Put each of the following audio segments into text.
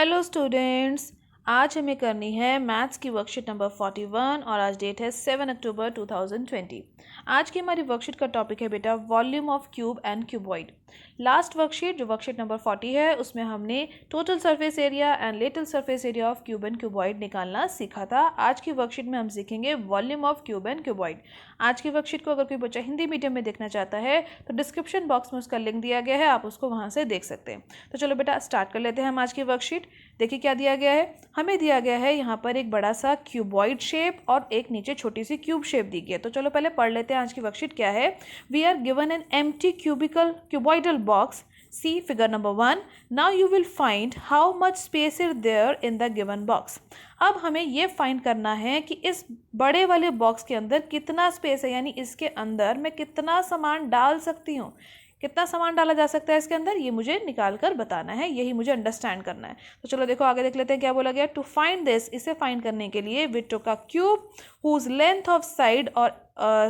Hello students, आज हमें करनी है मैथ्स की वर्कशीट नंबर 41 और आज डेट है 7 अक्टूबर 2020। आज की हमारी वर्कशीट का टॉपिक है बेटा volume of cube and cuboid. Last worksheet जो वर्कशीट नंबर 40 है उसमें हमने total surface area and lateral surface area of cube and cuboid निकालना सीखा था। आज की वर्कशीट में हम सीखेंगे volume of cube and cuboid. आज की वर्कशीट को अगर कोई बच्चा हिंदी मीडियम में देखना चाहता है तो डिस्क्रिप्शन बॉक्स में उसका लिंक दिया गया है, आप उसको वहाँ से देख सकते हैं। तो चलो बेटा स्टार्ट कर लेते हैं हम आज की वर्कशीट। देखिए क्या दिया गया है, हमें दिया गया है यहाँ पर एक बड़ा सा क्यूबॉइड शेप और एक नीचे छोटी सी क्यूब शेप दी गई है। तो चलो पहले पढ़ लेते हैं आज की वर्कशीट क्या है। We are given an empty cuboidal box, see figure number 1. Now you will find how much space is there in the given box. अब हमें ये फाइंड करना है कि इस बड़े वाले बॉक्स के अंदर कितना स्पेस है, यानी इसके अंदर मैं कितना सामान डाल सकती हूँ, कितना सामान डाला जा सकता है इसके अंदर, ये मुझे निकाल कर बताना है, यही मुझे अंडरस्टैंड करना है। तो चलो देखो आगे देख लेते हैं क्या बोला गया। टू फाइंड दिस, इसे फाइंड करने के लिए we took a cube whose length of side और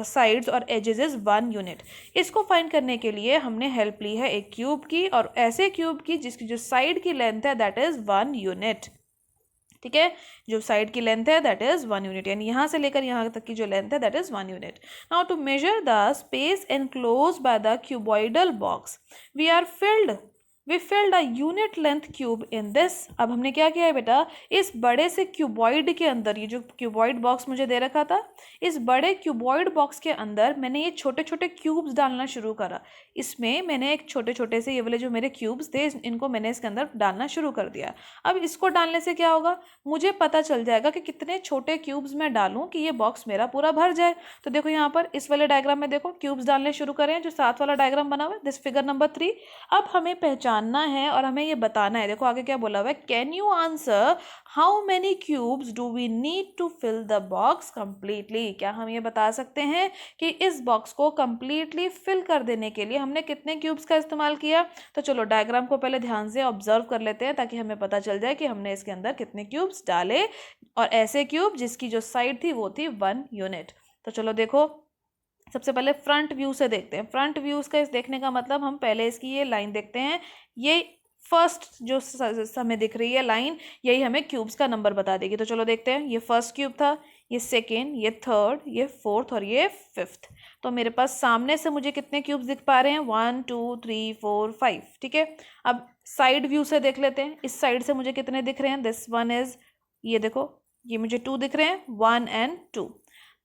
साइड्स और एजेस इज 1 यूनिट। इसको फाइंड करने के लिए हमने हेल्प ली है एक क्यूब की, और ऐसे क्यूब की जिसकी जो साइड की लेंथ है दैट इज 1 यूनिट। ठीक है, जो साइड की लेंथ है दैट इज 1 यूनिट, यानी यहाँ से लेकर यहाँ तक की जो लेंथ है that is 1 unit. Now to measure the space enclose by the cuboidal box we filled a unit length cube in this. अब हमने क्या किया है बेटा, इस बड़े से क्यूबॉइड के अंदर, ये जो क्यूबॉइड बॉक्स मुझे दे रखा था, इस बड़े क्यूबॉइड बॉक्स के अंदर मैंने ये छोटे छोटे क्यूब्स डालना शुरू करा। इसमें मैंने एक छोटे छोटे से ये वाले जो मेरे क्यूब्स थे इनको मैंने इसके अंदर डालना शुरू कर दिया। अब इसको डालने से क्या होगा, मुझे पता चल जाएगा कि कितने छोटे क्यूब्स मैं डालूं कि ये बॉक्स मेरा पूरा भर जाए। तो देखो यहाँ पर इस वाले डायग्राम में देखो क्यूब्स डालने शुरू करें, जो साथ वाला डायग्राम बना हुआ है, दिस फिगर नंबर 3। अब हमें पहचानना है और हमें ये बताना है। देखो आगे क्या बोला हुआ है, can you answer how many cubes do we need to fill the box completely. क्या हम ये बता सकते हैं कि इस बॉक्स को कंप्लीटली फिल कर देने के लिए हमने कितने क्यूब्स का इस्तेमाल किया। तो चलो डायग्राम को पहले ध्यान से ऑब्जर्व कर लेते हैं ताकि हमें पता चल जाए कि हमने इसके अंदर कितने क्यूब्स डाले, और ऐसे क्यूब जिसकी जो साइड थी वो थी 1 यूनिट। तो चलो देखो सबसे पहले फ्रंट व्यू से देखते हैं। फ्रंट व्यूज का इस देखने का मतलब, हम पहले इसकी ये लाइन देखते हैं। ये फर्स्ट जो हमें दिख रही है लाइन, यही हमें क्यूब्स का नंबर बता देगी। तो चलो देखते हैं, ये फर्स्ट क्यूब था, ये सेकेंड, ये थर्ड, ये फोर्थ और ये फिफ्थ। तो मेरे पास सामने से मुझे कितने क्यूब्स दिख पा रहे हैं, 1 2 3 4 5। ठीक है, अब साइड व्यू से देख लेते हैं, इस साइड से मुझे कितने दिख रहे हैं, दिस वन इज, ये देखो ये मुझे 2 दिख रहे हैं, 1 एंड 2।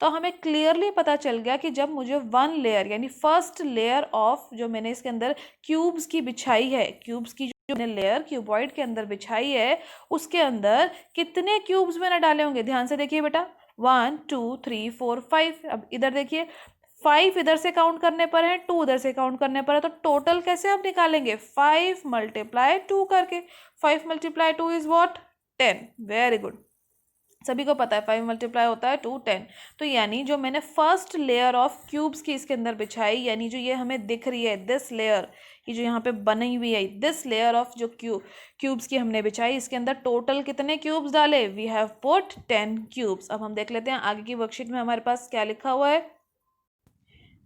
तो हमें क्लियरली पता चल गया कि जब मुझे 1 लेयर यानी फर्स्ट लेयर ऑफ जो मैंने इसके अंदर क्यूब्स की बिछाई है, क्यूब्स की जो मैंने लेयर क्यूबॉइड के अंदर बिछाई है, उसके अंदर कितने क्यूब्स मैंने डाले होंगे। ध्यान से देखिए बेटा, 1 2 3 4 5। अब इधर देखिए 5 इधर से काउंट करने पर है, 2 उधर से काउंट करने पर है, तो टोटल कैसे आप निकालेंगे, 5 × 2 करके। 5 × 2 इज व्हाट, 10। वेरी गुड, सभी को पता है 5 मल्टीप्लाई होता है 2 10। तो यानी जो मैंने फर्स्ट लेयर ऑफ क्यूब्स की इसके अंदर बिछाई, यानी जो ये हमें दिख रही है दिस लेयर, ये जो यहाँ पे बनी हुई है दिस लेयर ऑफ जो क्यूब्स की हमने बिछाई, इसके अंदर टोटल कितने क्यूब्स डाले, वी हैव पुट 10 क्यूब्स। अब हम देख लेते हैं आगे की वर्कशीट में हमारे पास क्या लिखा हुआ है।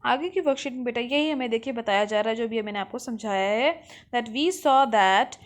आगे की वर्कशीट में बेटा यही हमें देखिए बताया जा रहा है जो भी मैंने आपको समझाया है, that we saw that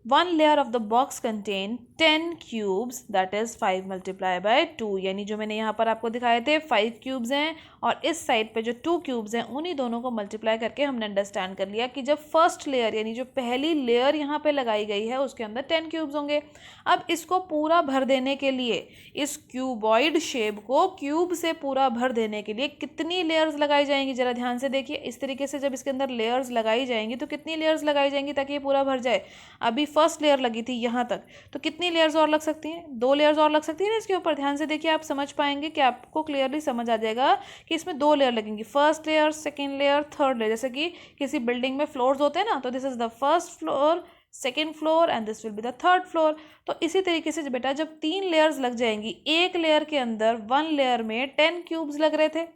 1 layer of the box contain 10 cubes, that is 5 × 2। यानी जो मैंने यहाँ पर आपको दिखाए थे 5 क्यूब्स हैं, और इस साइड पे जो 2 क्यूब्स हैं उन्हीं दोनों को मल्टीप्लाई करके हमने अंडरस्टैंड कर लिया कि जब फर्स्ट लेयर यानी जो पहली लेयर यहाँ पे लगाई गई है उसके अंदर 10 क्यूब्स होंगे। अब इसको पूरा भर देने के लिए, इस क्यूबॉइड शेप को क्यूब से पूरा भर देने के लिए कितनी लेयर्स लगाई जाएंगी, जरा ध्यान से देखिए। इस तरीके से जब इसके अंदर लेयर्स लगाई जाएंगी तो कितनी लेयर्स लगाई जाएंगी ताकि ये पूरा भर जाए। अभी फर्स्ट लेयर लगी थी यहाँ तक, तो कितनी लेयर्स और लग सकती हैं, 2 लेयर्स और लग सकती है ना इसके ऊपर। ध्यान से देखिए, आप समझ पाएंगे कि आपको क्लियरली समझ आ जाएगा कि इसमें 2 लेयर लगेंगी, first layer, second layer, third layer. जैसे कि किसी बिल्डिंग में फ्लोर्स होते हैं ना, तो this is the first floor, second floor and this will be the third floor. तो इसी तरीके से बेटा जब 3 लेयर्स लग जाएंगी, एक लेयर के अंदर 1 लेयर में 10 क्यूब्स लग रहे थे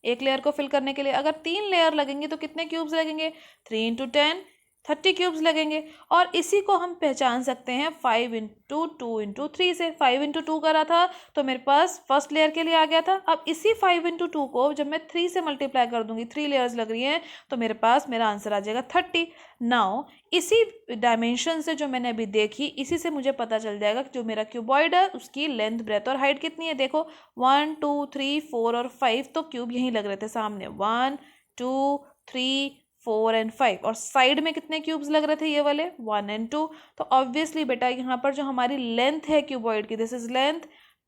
एक लेयर को फिल करने के लिए। अगर 3 लेयर लगेंगे तो कितने क्यूब्स लगेंगे, 3 × 10 30 क्यूब्स लगेंगे। और इसी को हम पहचान सकते हैं 5 इंटू 2 इंटू 3 से। 5 इंटू 2 करा था तो मेरे पास फर्स्ट लेयर के लिए आ गया था। अब इसी 5 इंटू 2 को जब मैं 3 से मल्टीप्लाई कर दूंगी, 3 लेयर्स लग रही हैं, तो मेरे पास मेरा आंसर आ जाएगा 30। नाउ इसी डायमेंशन से जो मैंने अभी देखी, इसी से मुझे पता चल जाएगा कि जो मेरा क्यूबॉइड है उसकी लेंथ, ब्रेथ और हाइट कितनी है। देखो 1 2 3 4 और 5 तो क्यूब यहीं लग रहे थे सामने, 1 2 3 4 एंड 5। और साइड में कितने क्यूब्स लग रहे थे, ये वाले 1 एंड 2। तो ऑब्वियसली बेटा यहाँ पर जो हमारी लेंथ है क्यूबॉइड की, this is length,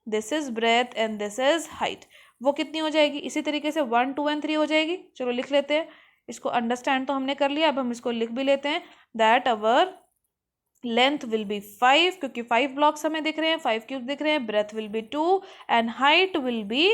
this is breadth and this is height, वो कितनी हो जाएगी। इसी तरीके से 1 2 एंड 3 हो जाएगी। चलो लिख लेते हैं इसको। अंडरस्टैंड तो हमने कर लिया, अब हम इसको लिख भी लेते हैं। That our length will be 5, क्योंकि 5 ब्लॉक्स हमें दिख रहे हैं, 5 क्यूब दिख रहे हैं। Breadth will be 2 and height will be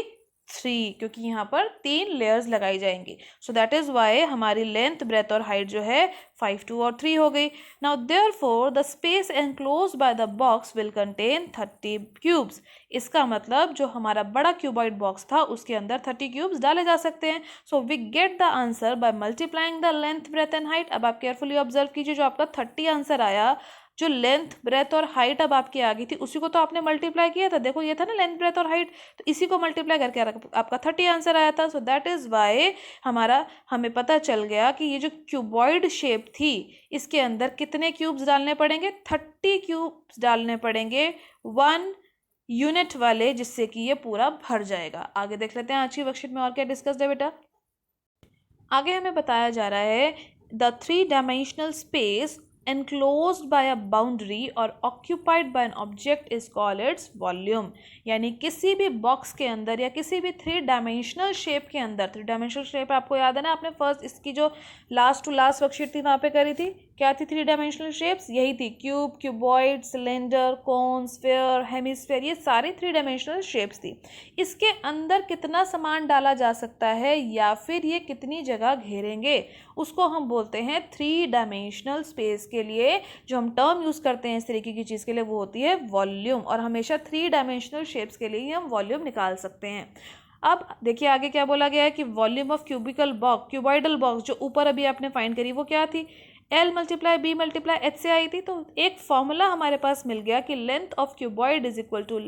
3, क्योंकि यहाँ पर 3 लेयर्स लगाई जाएंगी। सो दैट इज वाई हमारी लेंथ, ब्रेथ और हाइट जो है 5 2 और 3 हो गई। Now therefore the space enclosed by the box will contain 30 cubes. इसका मतलब जो हमारा बड़ा क्यूबॉइड बॉक्स था उसके अंदर 30 क्यूब्स डाले जा सकते हैं। So we get the answer by multiplying the length, breadth and height. अब आप केयरफुली ऑब्जर्व कीजिए, जो आपका 30 आंसर आया, जो लेंथ, ब्रेथ और हाइट अब आपकी आ गई थी, उसी को तो आपने मल्टीप्लाई किया था। देखो ये था ना लेंथ, ब्रेथ और हाइट, तो इसी को मल्टीप्लाई करके आपका 30 आंसर आया था। सो दैट इज वाई हमें पता चल गया कि ये जो क्यूबॉइड शेप थी इसके अंदर कितने क्यूब्स डालने पड़ेंगे, 30 क्यूब्स डालने पड़ेंगे 1 यूनिट वाले, जिससे कि ये पूरा भर जाएगा। आगे देख लेते हैं आज की वर्कशीट में और क्या डिस्कस है बेटा। आगे हमें बताया जा रहा है the 3 dimensional space enclosed by a boundary or occupied by an object is called its volume। यानी किसी भी बॉक्स के अंदर या किसी भी 3 डायमेंशनल शेप के अंदर, 3 डायमेंशनल शेप आपको याद है ना, आपने फर्स्ट इसकी जो लास्ट टू लास्ट वर्कशीट थी वहाँ पे करी थी, क्या थी 3 डायमेंशनल शेप्स, यही थी क्यूब, क्यूबॉइड, सिलेंडर, कोन, स्फीयर, हेमिस्फीयर, ये सारी 3 डायमेंशनल शेप्स थी। इसके अंदर कितना सामान डाला जा सकता है या फिर ये कितनी जगह घेरेंगे, उसको हम बोलते हैं 3 डायमेंशनल स्पेस के लिए जो हम टर्म यूज़ करते हैं इस तरीके की चीज़ के लिए, वो होती है वॉल्यूम। और हमेशा 3 डायमेंशनल शेप्स के लिए ही हम वॉल्यूम निकाल सकते हैं। अब देखिए आगे क्या बोला गया है कि volume of cubical box, cuboidal box जो ऊपर अभी आपने फाइंड करी वो क्या थी, L multiply B multiply H से आई थी। तो एक फॉर्मूला हमारे पास मिल गया कि length of cuboid is equal to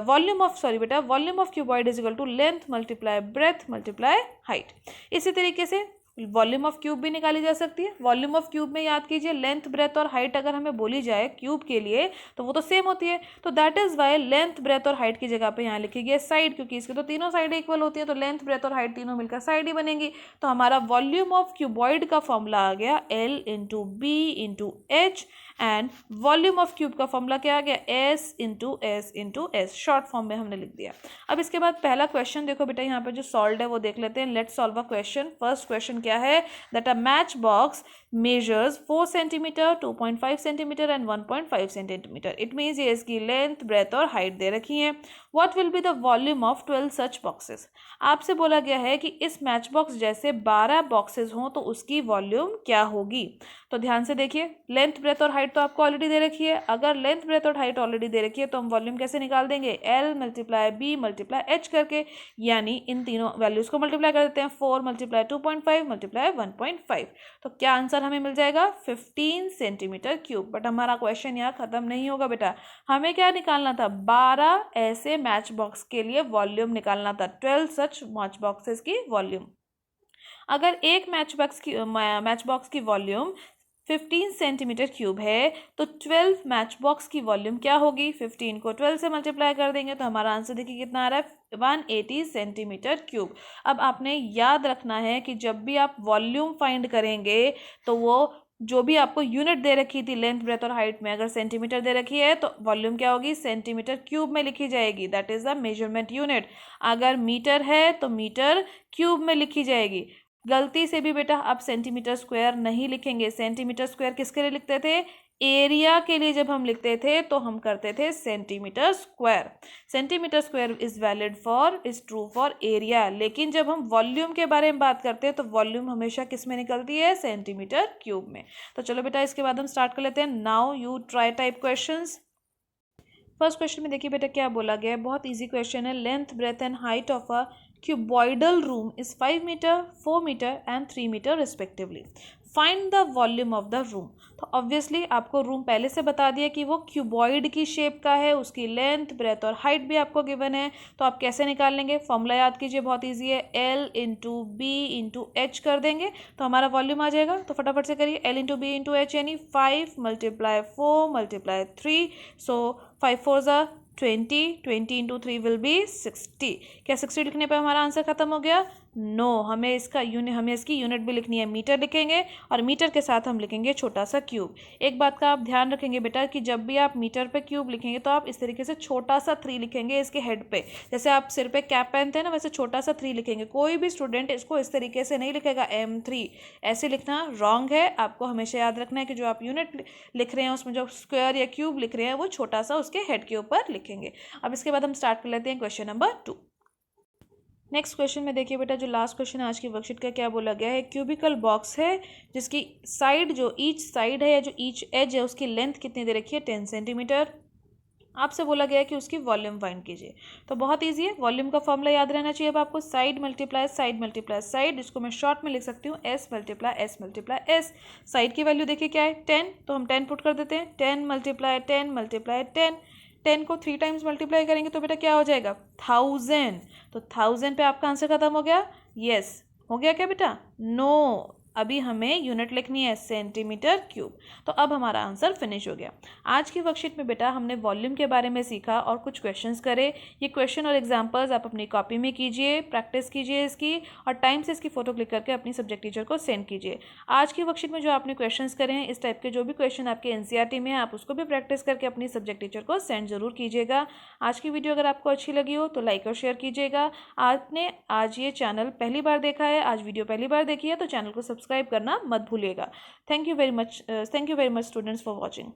volume of cuboid is equal to length multiply breadth multiply height. इसी तरीके से वॉल्यूम ऑफ क्यूब भी निकाली जा सकती है। वॉल्यूम ऑफ क्यूब में याद कीजिए लेंथ, ब्रेथ और हाइट अगर हमें बोली जाए क्यूब के लिए तो वो तो सेम होती है। तो that is why length, breadth और हाइट की जगह पे यहाँ लिखी गई है साइड, क्योंकि इसके तो तीनों साइड इक्वल होती है, तो लेंथ, ब्रेथ और हाइट तीनों मिलकर साइड ही बनेंगी। तो हमारा वॉल्यूम ऑफ क्यूबॉइड का फॉर्मूला आ गया L into B into H, and volume of cube का फॉर्मूला क्या आ गया, S into S, short form में हमने लिख दिया। अब इसके बाद पहला क्वेश्चन देखो बेटा, यहाँ पे जो सॉल्व है वो देख लेते हैं। Let's solve a question. First question क्या है, that a match box measures 4 centimetre, 2.5 centimetre and 1.5 centimetre. It means ये इसकी लेंथ, ब्रेथ और हाइट दे रखी है। What will be the volume of 12 such boxes. आपसे बोला गया है कि इस मैच बॉक्स जैसे 12 बॉक्सेस हों तो उसकी वॉल्यूम क्या होगी। तो ध्यान से देखिए, लेंथ, ब्रेथ और हाइट तो आपको ऑलरेडी दे रखी है। अगर लेंथ, ब्रेथ और हाइट ऑलरेडी दे रखी है तो हम वॉल्यूम कैसे निकाल देंगे, L multiply B multiply H करके, यानी इन तीनों वैल्यूज को मल्टीप्लाई कर देते हैं। 4 मल्टीप्लाई 2.5 मल्टीप्लाई 1.5, तो क्या आंसर हमें मिल जाएगा 15 सेंटीमीटर क्यूब। बट हमारा क्वेश्चन यहाँ खत्म नहीं होगा बेटा, हमें क्या निकालना था, 12 ऐसे मैच बॉक्स के लिए वॉल्यूम निकालना था, 12 सच मैच बॉक्सेस की वॉल्यूम। अगर एक मैच बॉक्स की वॉल्यूम 15 सेंटीमीटर क्यूब है तो 12 मैच बॉक्स की वॉल्यूम क्या होगी, 15 को 12 से मल्टीप्लाई कर देंगे तो हमारा आंसर देखिए कितना आ रहा है, 180 सेंटीमीटर क्यूब। अब आपने याद रखना है कि जब भी आप वॉल्यूम फाइंड करेंगे तो वो जो भी आपको यूनिट दे रखी थी लेंथ, ब्रेथ और हाइट में, अगर सेंटीमीटर दे रखी है तो वॉल्यूम क्या होगी, सेंटीमीटर क्यूब में लिखी जाएगी, that is the measurement unit. अगर मीटर है तो मीटर क्यूब में लिखी जाएगी। गलती से भी बेटा आप सेंटीमीटर स्क्वायर नहीं लिखेंगे। सेंटीमीटर स्क्वायर किसके लिए लिखते थे, एरिया के लिए जब हम लिखते थे तो हम करते थे centimetre square. Centimetre square is true for area, लेकिन जब हम वॉल्यूम के बारे में बात करते हैं तो वॉल्यूम हमेशा किस में निकलती है, सेंटीमीटर क्यूब में। तो चलो बेटा इसके बाद हम स्टार्ट कर लेते हैं। Now you try type questions. First question में देखिए बेटा क्या बोला गया है, बहुत ईजी क्वेश्चन है। Length, breadth and height of a cuboidal room is 5 meter, 4 meter and 3 meter respectively. Find the volume of the room. तो ऑब्वियसली आपको रूम पहले से बता दिया कि वो क्यूबॉइड की शेप का है, उसकी लेंथ, ब्रेथ और हाइट भी आपको गिवन है। तो आप कैसे निकाल लेंगे? फॉर्मूला याद कीजिए, बहुत ईजी है, L into B into H कर देंगे तो हमारा वॉल्यूम आ जाएगा। तो फटाफट से करिए, L into B into H यानी 5 × 4 × 3, सो 5 4 ज़ा 20, 20 इंटू 3 विल बी 60। क्या 60 लिखने पर हमारा आंसर खत्म हो गया? नो, हमें इसकी यूनिट भी लिखनी है, मीटर लिखेंगे और मीटर के साथ हम लिखेंगे छोटा सा क्यूब। एक बात का आप ध्यान रखेंगे बेटा कि जब भी आप मीटर पे क्यूब लिखेंगे तो आप इस तरीके से छोटा सा 3 लिखेंगे इसके हेड पे, जैसे आप सिर पे कैप पहनते हैं ना, वैसे छोटा सा 3 लिखेंगे। कोई भी स्टूडेंट इसको इस तरीके से नहीं लिखेगा M3, ऐसे लिखना रॉन्ग है। आपको हमेशा याद रखना है कि जो आप यूनिट लिख रहे हैं उसमें जो स्क्वायर या क्यूब लिख रहे हैं वो छोटा सा उसके हेड के ऊपर लिखेंगे। अब इसके बाद हम स्टार्ट कर लेते हैं क्वेश्चन नंबर 2। नेक्स्ट क्वेश्चन में देखिए बेटा, जो लास्ट क्वेश्चन आज की वर्कशीट का क्या बोला गया है, क्यूबिकल बॉक्स है जिसकी साइड, जो ईच साइड है या जो ईच एज है, उसकी लेंथ कितनी दे रखी है? 10 सेंटीमीटर। आपसे बोला गया है कि उसकी वॉल्यूम फाइंड कीजिए। तो बहुत ईजी है, वॉल्यूम का फॉर्मूला याद रहना चाहिए अब आपको, साइड मल्टीप्लाई साइड, इसको मैं शॉर्ट में लिख सकती हूँ S मल्टीप्लाई S। साइड की वैल्यू देखिए क्या है? 10, तो हम 10 पुट कर देते हैं, 10 × 10 10 को 3 टाइम्स मल्टीप्लाई करेंगे तो बेटा क्या हो जाएगा? 1000। तो 1000 पे आपका आंसर खत्म हो गया? यस। हो गया क्या बेटा? नो, अभी हमें यूनिट लिखनी है, सेंटीमीटर क्यूब। तो अब हमारा आंसर फिनिश हो गया। आज की वर्कशीट में बेटा हमने वॉल्यूम के बारे में सीखा और कुछ क्वेश्चंस करे। ये क्वेश्चन और एग्जांपल्स आप अपनी कॉपी में कीजिए, प्रैक्टिस कीजिए इसकी, और टाइम से इसकी फोटो क्लिक करके अपनी सब्जेक्ट टीचर को सेंड कीजिए। आज की वर्कशीट में जो आपने क्वेश्चंस करे हैं, इस टाइप के जो भी क्वेश्चन आपके NCERT में है, आप उसको भी प्रैक्टिस करके अपनी सब्जेक्ट टीचर को सेंड जरूर कीजिएगा। आज की वीडियो अगर आपको अच्छी लगी हो तो लाइक और शेयर कीजिएगा। आपने आज ये चैनल पहली बार देखा है, आज वीडियो पहली बार देखी है, तो चैनल को सब्सक्राइब करना मत भूलिएगा। Thank you very much students for watching.